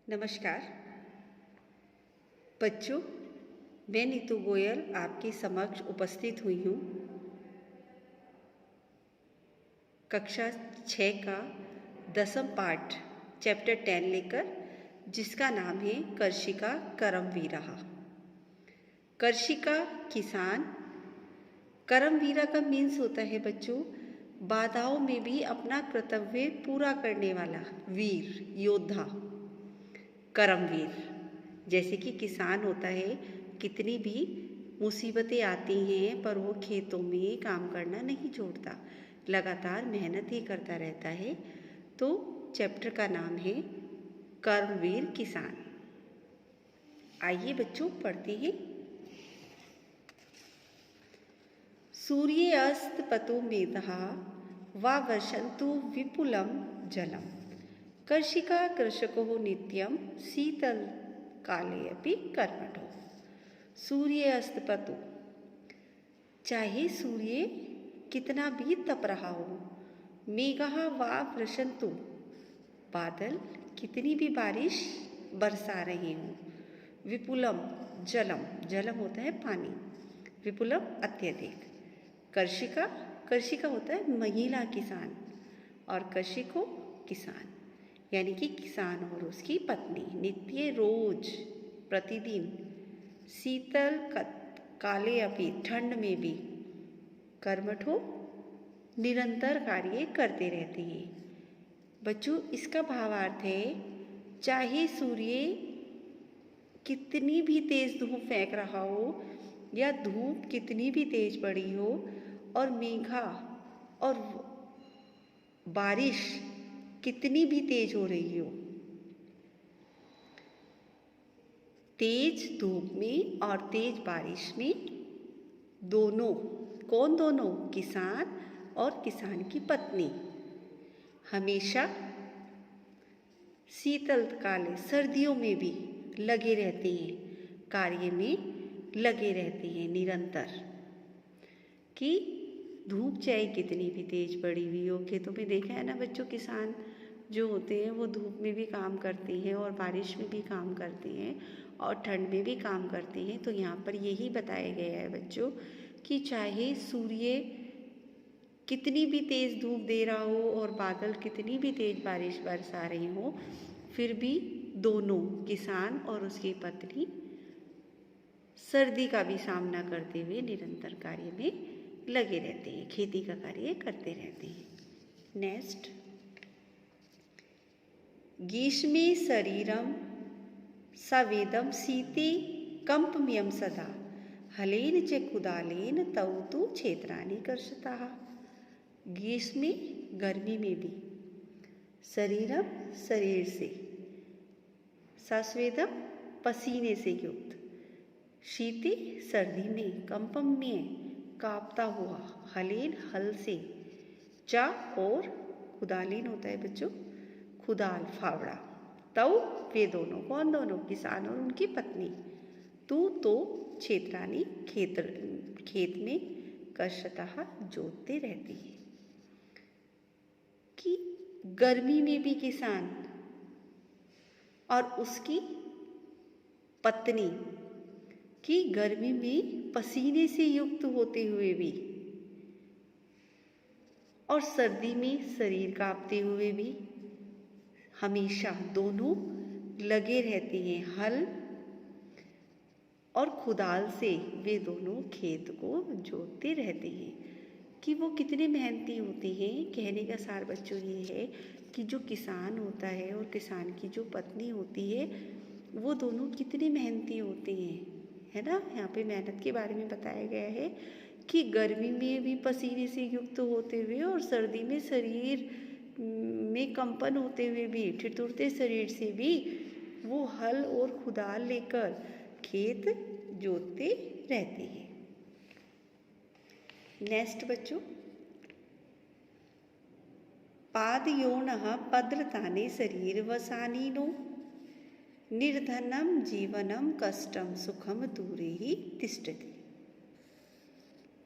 नमस्कार बच्चों, मैं नीतू गोयल आपके समक्ष उपस्थित हुई हूँ। कक्षा 6 का 10वां पाठ चैप्टर 10 लेकर, जिसका नाम है कर्षिका करमवीरा। कर्षिका किसान, करमवीरा का मीन्स होता है बच्चों बाधाओं में भी अपना कर्तव्य पूरा करने वाला वीर, योद्धा, करमवीर। जैसे कि किसान होता है, कितनी भी मुसीबतें आती हैं पर वो खेतों में काम करना नहीं छोड़ता, लगातार मेहनत ही करता रहता है। तो चैप्टर का नाम है कर्मवीर किसान। आइए बच्चों पढ़ते हैं। सूर्य अस्त पतो मेधः वा वर्षन्तु विपुलं जलम्। कर्षिका कृषको नित्यं शीतलकाले अपि कर्मठो। सूर्य अस्त पतो, चाहे सूर्य कितना भी तप रहा हो, मेघः वा वर्षन्तु, बादल कितनी भी बारिश बरसा रहे हों, विपुलम जलम, जलम होता है पानी, विपुलम अत्यधिक। कर्षिका, कर्षिका होता है महिला किसान, और कर्षिको किसान यानी कि किसान और उसकी पत्नी, नित्य रोज प्रतिदिन, शीतल काले अपि, ठंड में भी, कर्मठो निरंतर कार्य करते रहते हैं। बच्चों इसका भावार्थ है, चाहे सूर्य कितनी भी तेज धूप फेंक रहा हो या धूप कितनी भी तेज पड़ी हो, और मेघा और बारिश कितनी भी तेज हो रही हो, तेज धूप में और तेज बारिश में, दोनों, कौन दोनों? किसान और किसान की पत्नी हमेशा शीतल काले, सर्दियों में भी लगे रहते हैं, कार्य में लगे रहते हैं निरंतर। कि धूप चाहे कितनी भी तेज पड़ी हुई हो, खेतों में देखा है ना बच्चों, किसान जो होते हैं वो धूप में भी काम करते हैं और बारिश में भी काम करते हैं और ठंड में भी काम करते हैं। तो यहाँ पर यही बताया गया है बच्चों कि चाहे सूर्य कितनी भी तेज धूप दे रहा हो और बादल कितनी भी तेज बारिश बरसा रहे हो, फिर भी दोनों, किसान और उसकी पत्नी, सर्दी का भी सामना करते हुए निरंतर कार्य में लगे रहते हैं, खेती का कार्य करते रहते हैं। नेक्स्ट, ग्रीष्मे शरीरम सवेदम शीते कंपम्यम सदा हलेन च कुदालेन तौ तु क्षेत्राणि कर्षताः। ग्रीष्मे, गर्मी में भी, शरीरम, शरीर से, सस्वेदम, पसीने से युक्त, शीते, सर्दी में, कंपम्य, कांपता हुआ, हलेन, हल से, चा, और कुदालीन होता है बच्चों कुदाल, फावड़ा, तौ, वे दोनों, कौन दोनों? किसान और उनकी पत्नी, तू, तो, क्षेत्राणि, खेत में, कर्षतः, जोतते रहती है। कि गर्मी में भी किसान और उसकी पत्नी, कि गर्मी में पसीने से युक्त होते हुए भी, और सर्दी में शरीर कांपते हुए भी, हमेशा दोनों लगे रहते हैं। हल और कुदाल से वे दोनों खेत को जोतते रहते हैं। कि वो कितने मेहनती होते हैं। कहने का सार बच्चों ये है कि जो किसान होता है और किसान की जो पत्नी होती है, वो दोनों कितने मेहनती होते हैं, है ना। यहाँ पे मेहनत के बारे में बताया गया है कि गर्मी में भी पसीने से युक्त होते हुए और सर्दी में शरीर में कंपन होते हुए भी, ठिठुरते शरीर से भी, वो हल और कुदाल लेकर खेत जोतते रहते हैं। नेक्स्ट बच्चों, पादयोनः पद्रताने शरीर वसानीनो निर्धनम जीवनम कष्टम सुखम दूरे ही तिष्ठति।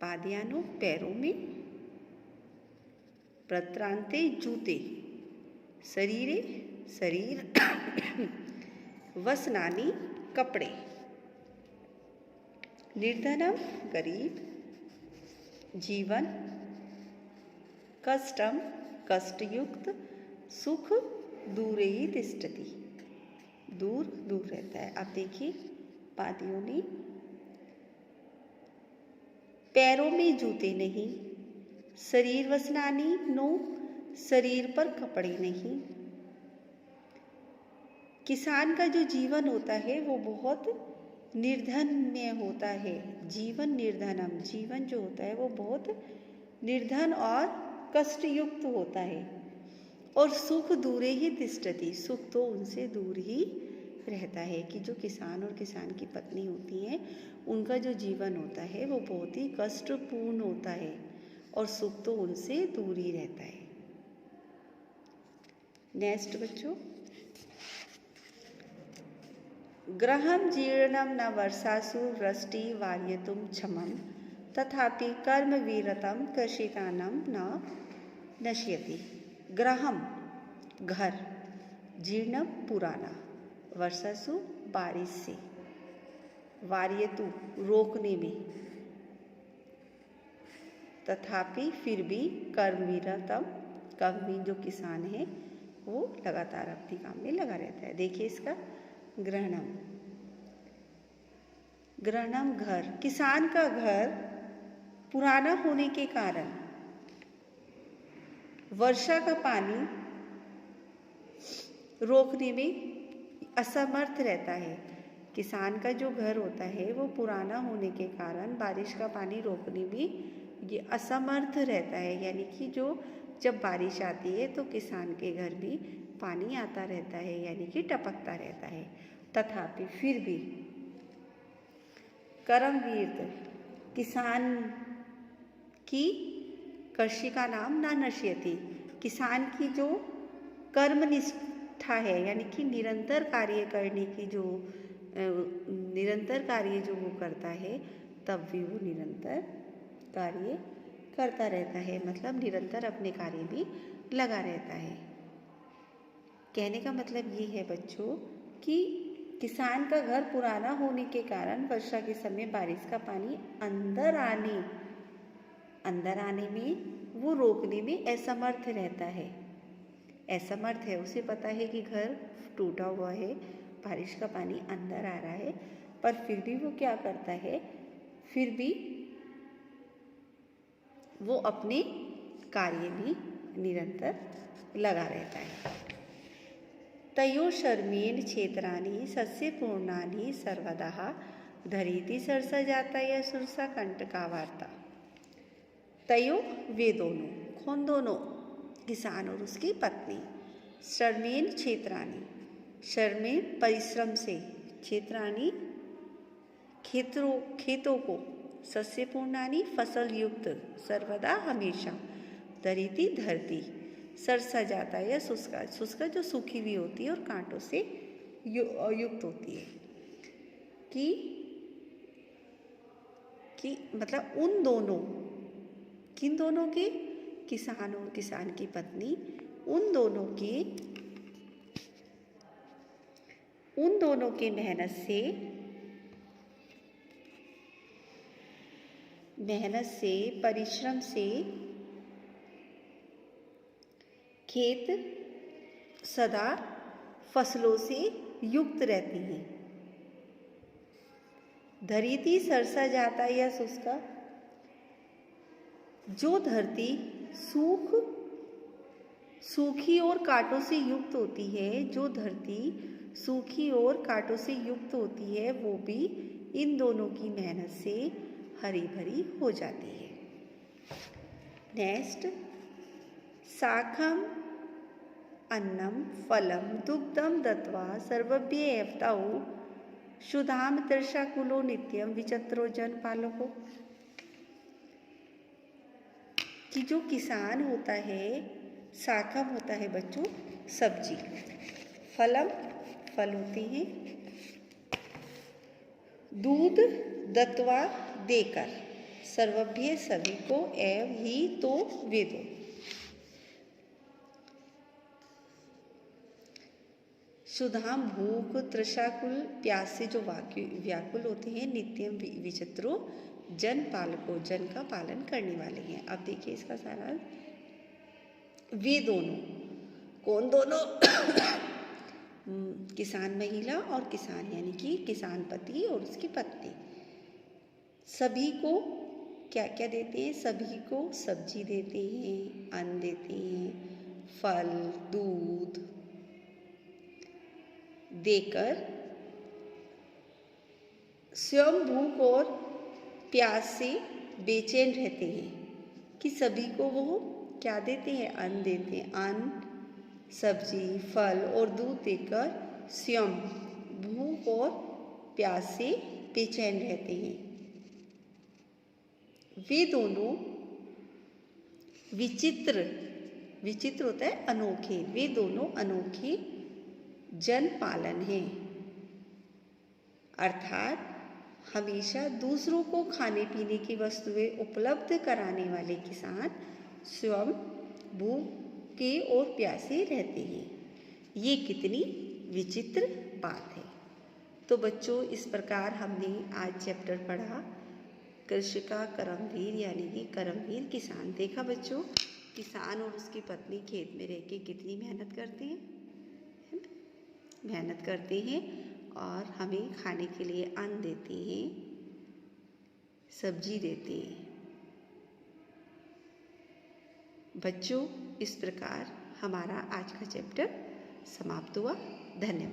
पादयानो, पैरों में, प्रत्रांते, जूते, शरीरे, शरीर, वसनानि कपड़े, निर्धनम गरीब, जीवन कष्टम कष्टयुक्त, सुख दूरे ही तिष्ठति, दूर दूर रहता है। अब देखिए पादियों ने, पैरों में जूते नहीं, शरीर वसनानी नो, शरीर पर कपड़े नहीं। किसान का जो जीवन होता है वो बहुत निर्धन में होता है। जीवन निर्धनम, जीवन जो होता है वो बहुत निर्धन और कष्टयुक्त होता है। और सुख दूरे ही तिष्ठति, सुख तो उनसे दूर ही रहता है। कि जो किसान और किसान की पत्नी होती हैं उनका जो जीवन होता है वो बहुत ही कष्टपूर्ण होता है और सुख तो उनसे दूर ही रहता है। नेक्स्ट बच्चों, ग्रहम जीर्णम न वर्षासु वृष्टि वार्यतुम क्षमम, तथापि कर्म वीरतम कृषिकानम न नश्यति। ग्रहम घर, जीर्णम पुराना, वर्षासु बारिश से, वार्यतु रोकने में, तथापि फिर भी, कर्मवीरतम कर्मी जो किसान है वो लगातार अपने काम में लगा रहता है। देखिए इसका ग्रहणम, ग्रहणम घर, किसान का घर पुराना होने के कारण वर्षा का पानी रोकने में असमर्थ रहता है। किसान का जो घर होता है वो पुराना होने के कारण बारिश का पानी रोकने में ये असमर्थ रहता है। यानी कि जो जब बारिश आती है तो किसान के घर भी पानी आता रहता है, यानी कि टपकता रहता है। तथापि फिर भी, कर्मवीर किसान की कृषि का नाम ना नश्यति, किसान की जो कर्मनिष्ठा है यानी कि निरंतर कार्य करने की जो निरंतर कार्य जो वो करता है तब भी वो निरंतर कार्य करता रहता है, मतलब निरंतर अपने कार्य में लगा रहता है। कहने का मतलब ये है बच्चों कि किसान का घर पुराना होने के कारण वर्षा के समय बारिश का पानी अंदर आने में वो रोकने में असमर्थ रहता है। असमर्थ है, उसे पता है कि घर टूटा हुआ है, बारिश का पानी अंदर आ रहा है, पर फिर भी वो क्या करता है, फिर भी वो अपने कार्य में निरंतर लगा रहता है। तयो शर्मेण क्षेत्राणि सस्य पूर्णानि सर्वदा धरीति सरसा जाता या सुरसा कंटका वार्ता। तयो वे दोनों, कौन दोनों, किसान और उसकी पत्नी, शर्मेण क्षेत्राणि, शर्मेण परिश्रम से, क्षेत्राणि खेतों को, सस्य पूर्णानि फसल युक्त, सर्वदा हमेशा, धरीति धरती, सरसा जाता या शुष्का, शुष्का जो सूखी हुई होती है और कांटों से युक्त होती है। कि मतलब उन दोनों, किन दोनों के, किसान और किसान की पत्नी, उन दोनों के मेहनत से परिश्रम से खेत सदा फसलों से युक्त रहती हैं। धरती सरसा जाता या शुष्का, जो धरती सूखी और कांटों से युक्त होती है, जो धरती सूखी और कांटों से युक्त होती है वो भी इन दोनों की मेहनत से हरी भरी हो जाती है। नेक्स्ट, शाखम अन्नम फलम दुग्धम दत्वा सर्वभ्य एवताऊ सुधाम तृषाकुलो नित्यम विचित्रो जन पालको। कि जो किसान होता है, शाखम होता है बच्चों सब्जी, फलम फल होती हैं, दूध दत्वा देकर, सर्वभ्य सभी को, एव ही तो वे दो, सुधाम भूख तृषाकुल प्यास से जो व्याकुल होते हैं, नित्यम विचित्रो जन पालको, जन का पालन करने वाले हैं। अब देखिए इसका सारा, वे दोनों, कौन दोनों? किसान महिला और किसान, यानी कि किसान पति और उसकी पत्नी, सभी को क्या क्या देते हैं? सभी को सब्जी देते हैं, अन्न देते हैं, फल, दूध देकर स्वयं भूख और प्यास से बेचैन रहते हैं। कि सभी को वो क्या देते हैं? अन्न देते हैं, अन्न, सब्जी, फल और दूध देकर स्वयं भूख और प्यास से बेचैन रहते हैं। वे दोनों विचित्र, विचित्र होता है अनोखे, वे दोनों अनोखे जन पालन हैं। अर्थात हमेशा दूसरों को खाने पीने की वस्तुएं उपलब्ध कराने वाले किसान स्वयं भूखे और प्यासे रहते हैं। ये कितनी विचित्र बात है। तो बच्चों, इस प्रकार हमने आज चैप्टर पढ़ा कृषि का कर्मवीर, यानी कि कर्मवीर किसान। देखा बच्चों, किसान और उसकी पत्नी खेत में रह के कितनी मेहनत करते हैं, है ना? मेहनत करते हैं और हमें खाने के लिए अन्न देते हैं, सब्जी देते हैं। बच्चों, इस प्रकार हमारा आज का चैप्टर समाप्त हुआ। धन्यवाद।